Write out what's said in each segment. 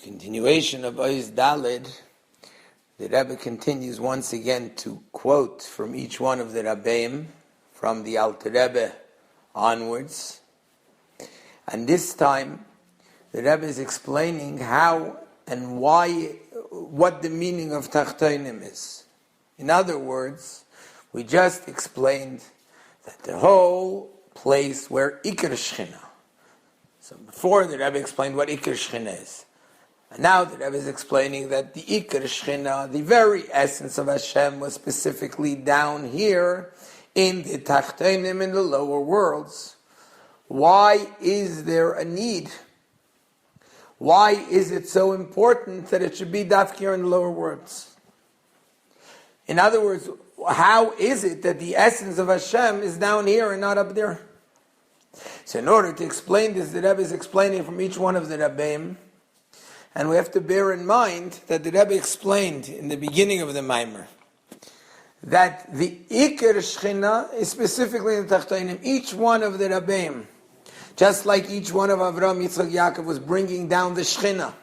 Continuation of Ois Daled, the Rebbe continues once again to quote from each one of the Rabbeim, from the Alter Rebbe onwards. And this time, the Rebbe is explaining how and why, what the meaning of Tachtonim is. In other words, we just explained that the whole place where Iker Shechina. So before the Rebbe explained what Iker Shechina is. And now the Rebbe is explaining that the Iker Shechina, the very essence of Hashem, was specifically down here in the Tachtonim, in the lower worlds. Why is there a need? Why is it so important that it should be dafkir in the lower worlds? In other words, how is it that the essence of Hashem is down here and not up there? So in order to explain this, the Rebbe is explaining from each one of the Rabbeim. And we have to bear in mind that the Rebbe explained in the beginning of the Maimer that the Iker Shechina is specifically in the Tachtonim. Each one of the Rabbeim, just like each one of Avraham, Yitzchak, Yaakov, was bringing down the Shechina.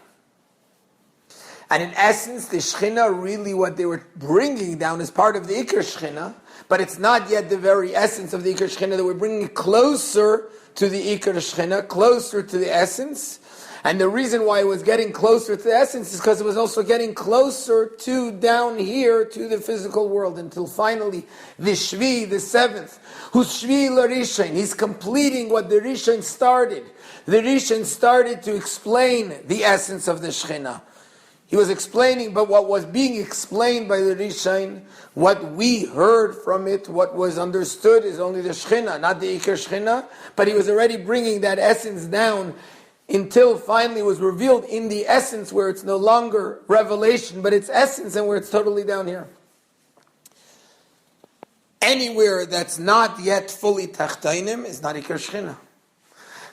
And in essence, the Shechina, really what they were bringing down is part of the Iker Shechina, but it's not yet the very essence of the Iker Shechina. That we're bringing it closer to the Iker Shechina, closer to the essence. And the reason why it was getting closer to the essence is because it was also getting closer to down here to the physical world, until finally the Shvi, the seventh, who's Shvi l'Rishon, he's completing what the Rishon started. The Rishon started to explain the essence of the Shechina. He was explaining, but what was being explained by the Rishon, what we heard from it, what was understood is only the Shechina, not the Iker Shechina, but he was already bringing that essence down until finally it was revealed in the essence where it's no longer revelation, but it's essence and where it's totally down here. Anywhere that's not yet fully Tachtonim is not Iker Shechina.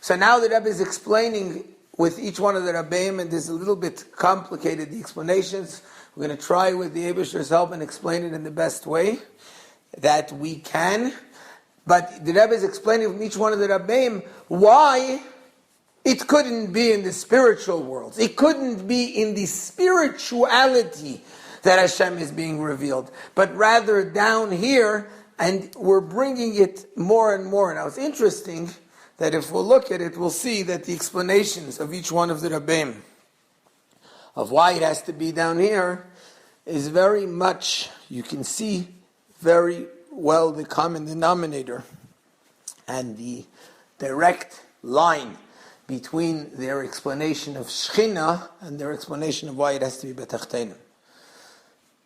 So now the Rebbe is explaining with each one of the Rabbeim, and there's a little bit complicated, the explanations. We're going to try with the Eibusher's help and explain it in the best way that we can. But the Rebbe is explaining from each one of the Rabbeim why it couldn't be in the spiritual worlds. It couldn't be in the spirituality that Hashem is being revealed, but rather down here, and we're bringing it more and more. Now it's interesting that if we'll look at it, we'll see that the explanations of each one of the Rabbeim of why it has to be down here is very much, you can see very well the common denominator and the direct line between their explanation of Shechina and their explanation of why it has to be Betachtenim.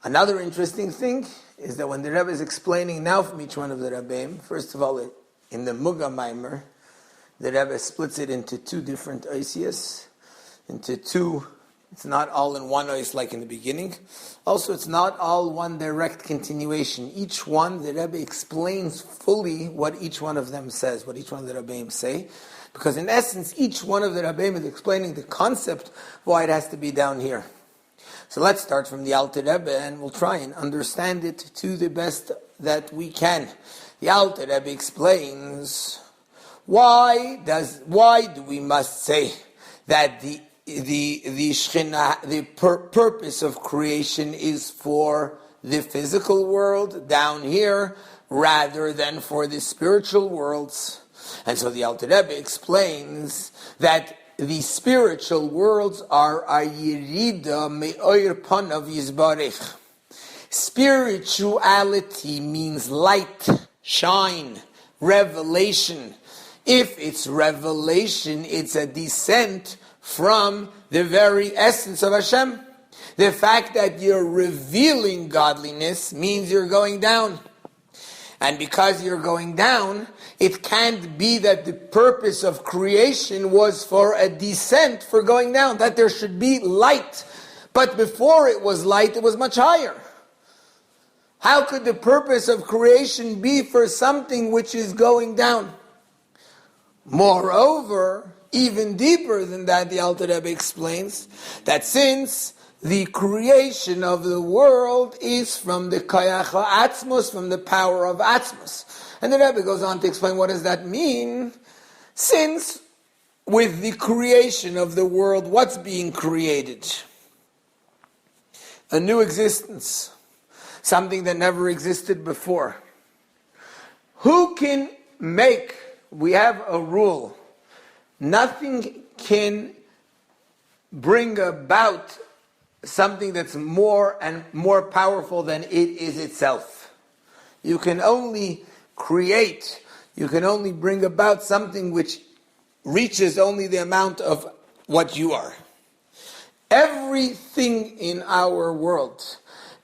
Another interesting thing is that when the Rebbe is explaining now from each one of the Rabbeim, first of all, in the Muga Maimer, the Rebbe splits it into two different oisias, into two. It's not all in one ois like in the beginning. Also, it's not all one direct continuation. Each one, the Rebbe explains fully what each one of them says, what each one of the Rabbeim say. Because in essence, each one of the Rabbeim is explaining the concept why it has to be down here. So let's start from the Alter Rebbe and we'll try and understand it to the best that we can. The Alter Rebbe explains why do we must say that the Shechina, the purpose of creation is for the physical world down here rather than for the spiritual worlds. And so the Alter Rebbe explains that the spiritual worlds are a yirida me'oir panav yizbarich. Spirituality means light, shine, revelation. If it's revelation, it's a descent from the very essence of Hashem. The fact that you're revealing godliness means you're going down. And because you're going down, it can't be that the purpose of creation was for a descent, for going down, that there should be light. But before it was light, it was much higher. How could the purpose of creation be for something which is going down? Moreover, even deeper than that, the Alter Rebbe explains that since the creation of the world is from the Kayach Atzmos, from the power of Atzmos. And the Rebbe goes on to explain what does that mean, since with the creation of the world, what's being created? A new existence, something that never existed before. Who can make, we have a rule, nothing can bring about something that's more and more powerful than it is itself. You can only create, you can only bring about something which reaches only the amount of what you are. Everything in our world,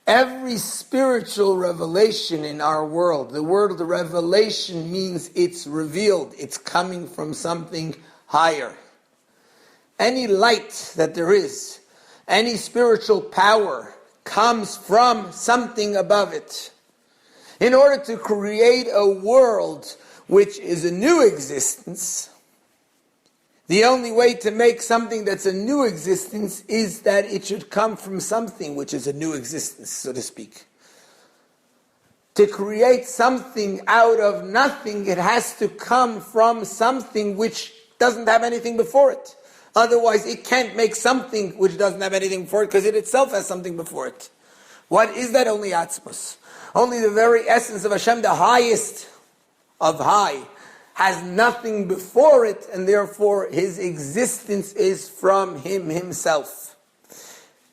every spiritual revelation in our world, the word revelation means it's revealed, it's coming from something higher. Any light that there is, any spiritual power comes from something above it. In order to create a world which is a new existence, the only way to make something that's a new existence is that it should come from something which is a new existence, so to speak. To create something out of nothing, it has to come from something which doesn't have anything before it. Otherwise, it can't make something which doesn't have anything before it, because it itself has something before it. What is that? Only Atzmos. Only the very essence of Hashem, the highest of high, has nothing before it, and therefore his existence is from him himself.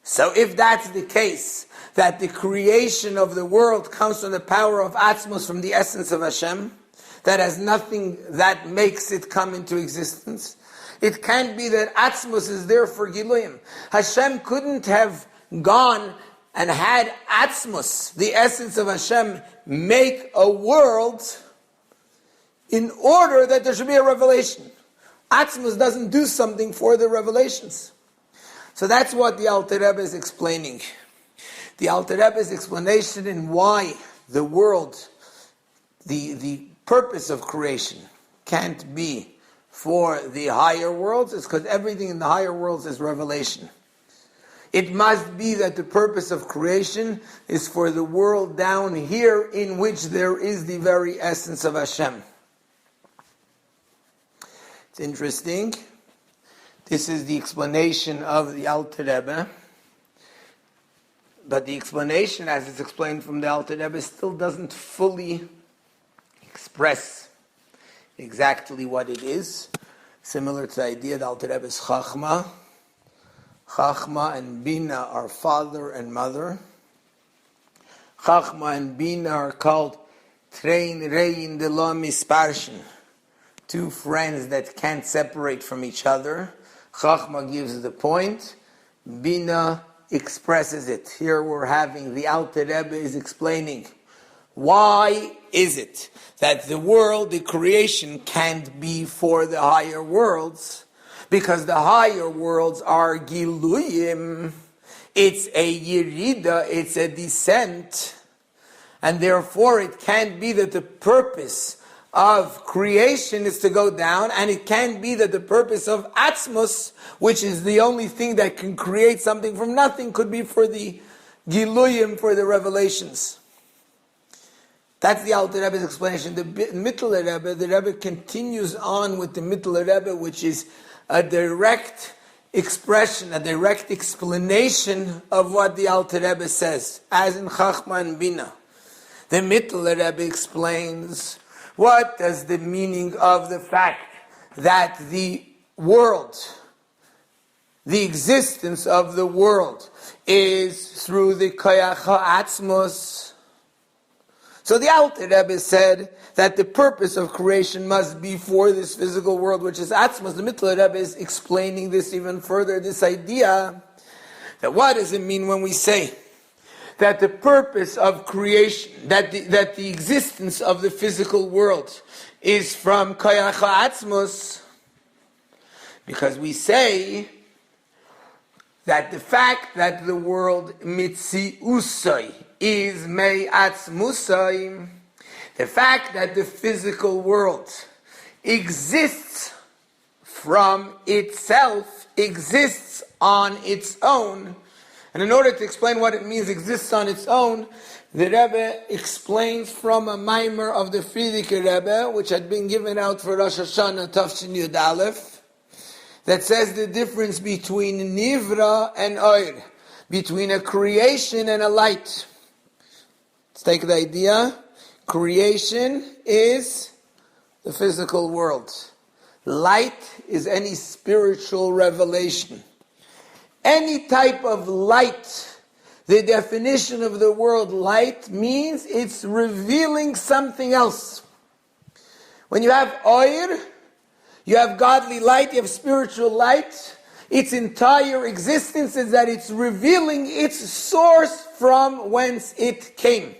So if that's the case, that the creation of the world comes from the power of Atzmos, from the essence of Hashem, that has nothing that makes it come into existence, it can't be that Atzmos is there for Giluyim. Hashem couldn't have gone and had Atzmos, the essence of Hashem, make a world in order that there should be a revelation. Atzmos doesn't do something for the revelations. So that's what the Alter Rebbe is explaining. The Alter Rebbe's explanation in why the world, the purpose of creation, can't be for the higher worlds is because everything in the higher worlds is revelation. It must be that the purpose of creation is for the world down here in which there is the very essence of Hashem. It's interesting. This is the explanation of the Alter Rebbe. But the explanation, as it's explained from the Alter Rebbe, still doesn't fully express exactly what it is. Similar to the idea that Alter Rebbe is Chachma. Chachma and Bina are father and mother. Chachma and Bina are called Trein Rein de la Misparshin, two friends that can't separate from each other. Chachma gives the point, Bina expresses it. Here we're having the Alter Rebbe is explaining why is it that the world, the creation, can't be for the higher worlds? Because the higher worlds are Giluyim. It's a Yerida, it's a descent. And therefore it can't be that the purpose of creation is to go down, and it can't be that the purpose of Atzmos, which is the only thing that can create something from nothing, could be for the Giluyim, for the revelations. That's the Alter Rebbe's explanation. The Mittler Rebbe, the Rebbe continues on with the Mittler Rebbe, which is a direct expression, a direct explanation of what the Alter Rebbe says, as in Chachma and Bina. The Mittler Rebbe explains what is the meaning of the fact that the world, the existence of the world, is through the Koyach HaAtzmos. So the Alter Rebbe said that the purpose of creation must be for this physical world, which is Atzmos. The Mittler Rebbe is explaining this even further, this idea that what does it mean when we say that the purpose of creation, that the existence of the physical world is from Koyach HaAtzmos? Because we say that the fact that the world mitziusai is mei atzmusai, the fact that the physical world exists from itself, exists on its own. And in order to explain what it means exists on its own, the Rebbe explains from a mimer of the Frierdiker Rebbe, which had been given out for Rosh Hashanah Tafshin Yud Aleph, that says the difference between Nivra and Oir, between a creation and a light. Let's take the idea. Creation is the physical world. Light is any spiritual revelation. Any type of light, the definition of the word light means it's revealing something else. When you have Oir, you have godly light, you have spiritual light. Its entire existence is that it's revealing its source from whence it came.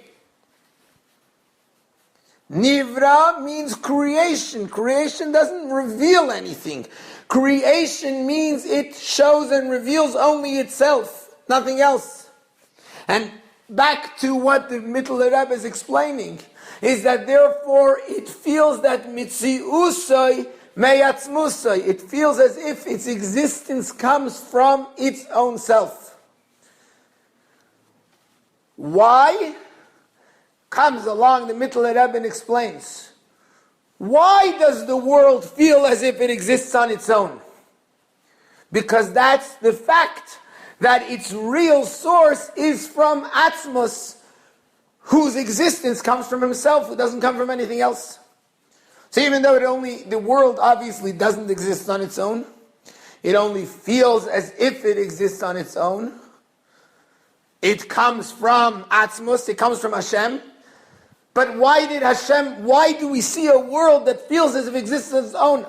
Nivra means creation. Creation doesn't reveal anything. Creation means it shows and reveals only itself, nothing else. And back to what the Mittler Rebbe is explaining, is that therefore it feels that mitziusoi meyatzmusoi. It feels as if its existence comes from its own self. Why? Comes along the Mittler Rebbe and explains. Why does the world feel as if it exists on its own? Because that's the fact that its real source is from Atzmos, whose existence comes from himself, who doesn't come from anything else. So even though the world obviously doesn't exist on its own, it only feels as if it exists on its own. It comes from Atzmos, it comes from Hashem. But why do we see a world that feels as if it exists on its own,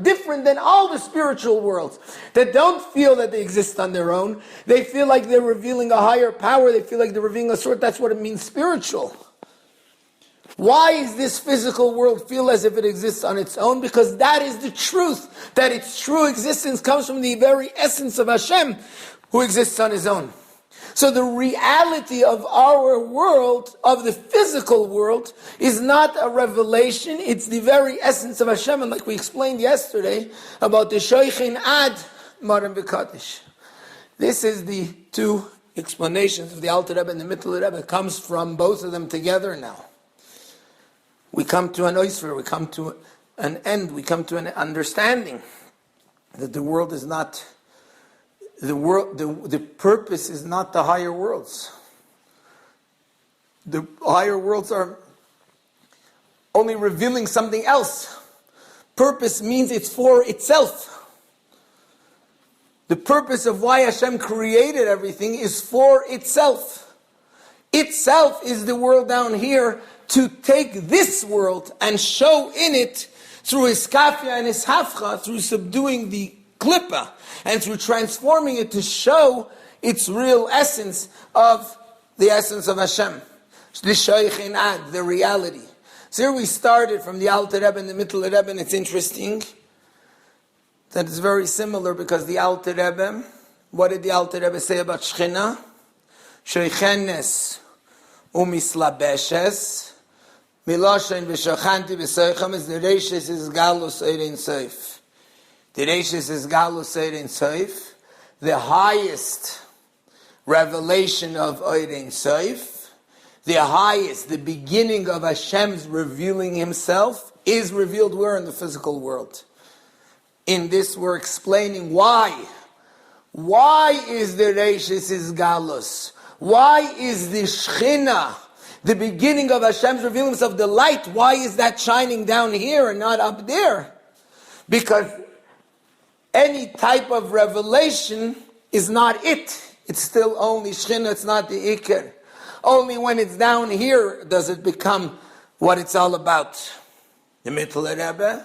different than all the spiritual worlds, that don't feel that they exist on their own? They feel like they're revealing a higher power, they feel like they're revealing a source. That's what it means, spiritual. Why is this physical world feel as if it exists on its own? Because that is the truth, that its true existence comes from the very essence of Hashem, who exists on his own. So the reality of our world, of the physical world, is not a revelation, it's the very essence of Hashem. And like we explained yesterday about the Shoichin Ad Marim B'Kadish. This is the two explanations of the Alter Rebbe and the Mittler Rebbe. It comes from both of them together now. We come to an oisver, we come to an end, we come to an understanding that the world is not... The purpose is not the higher worlds. The higher worlds are only revealing something else. Purpose means it's for itself. The purpose of why Hashem created everything is for itself. Itself is the world down here to take this world and show in it through his kafia and his hafcha, through subduing the klippa, and through transforming it to show its real essence of the essence of Hashem. The Shoichin Ad, the reality. So here we started from the Alter Rebbe and the Mittler Rebbe, and it's interesting that it's very similar because the Alter Rebbe, what did the Alter Rebbe say about Shechina? Shoichenes umislabeshes miloshen v'shochanti v'soicham is the reishes is galus eirin soif. The reishes is galus eirin soif, the highest revelation of eirin soif, the highest, the beginning of Hashem's revealing himself is revealed where? In the physical world. In this we're explaining why. Why is the reishes is galus? Why is the Shechina, the beginning of Hashem's revealing himself, the light, why is that shining down here and not up there? Because any type of revelation is not it. It's still only Shechina, it's not the Iker. Only when it's down here does it become what it's all about. The Mittler Rebbe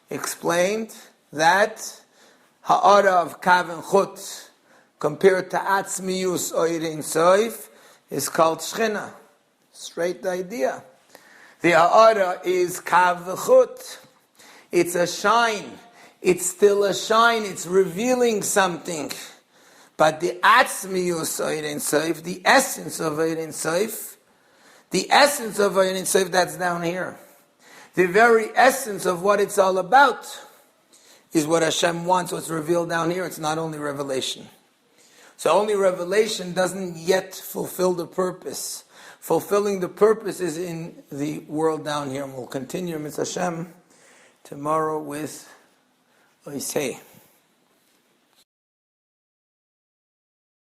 explained that Ha'ara of Kav and Chut compared to Atzmius Oirin Soif is called Shechina. Straight idea. The Ha'ara is Kav v'Chut. It's a shine. It's still a shine. It's revealing something. But the Atzmius Oirin Soif, the essence of Oirin Soif, that's down here. The very essence of what it's all about is what Hashem wants, what's revealed down here. It's not only revelation. So only revelation doesn't yet fulfill the purpose. Fulfilling the purpose is in the world down here. And we'll continue, Mitzvah Hashem, tomorrow with Oisei.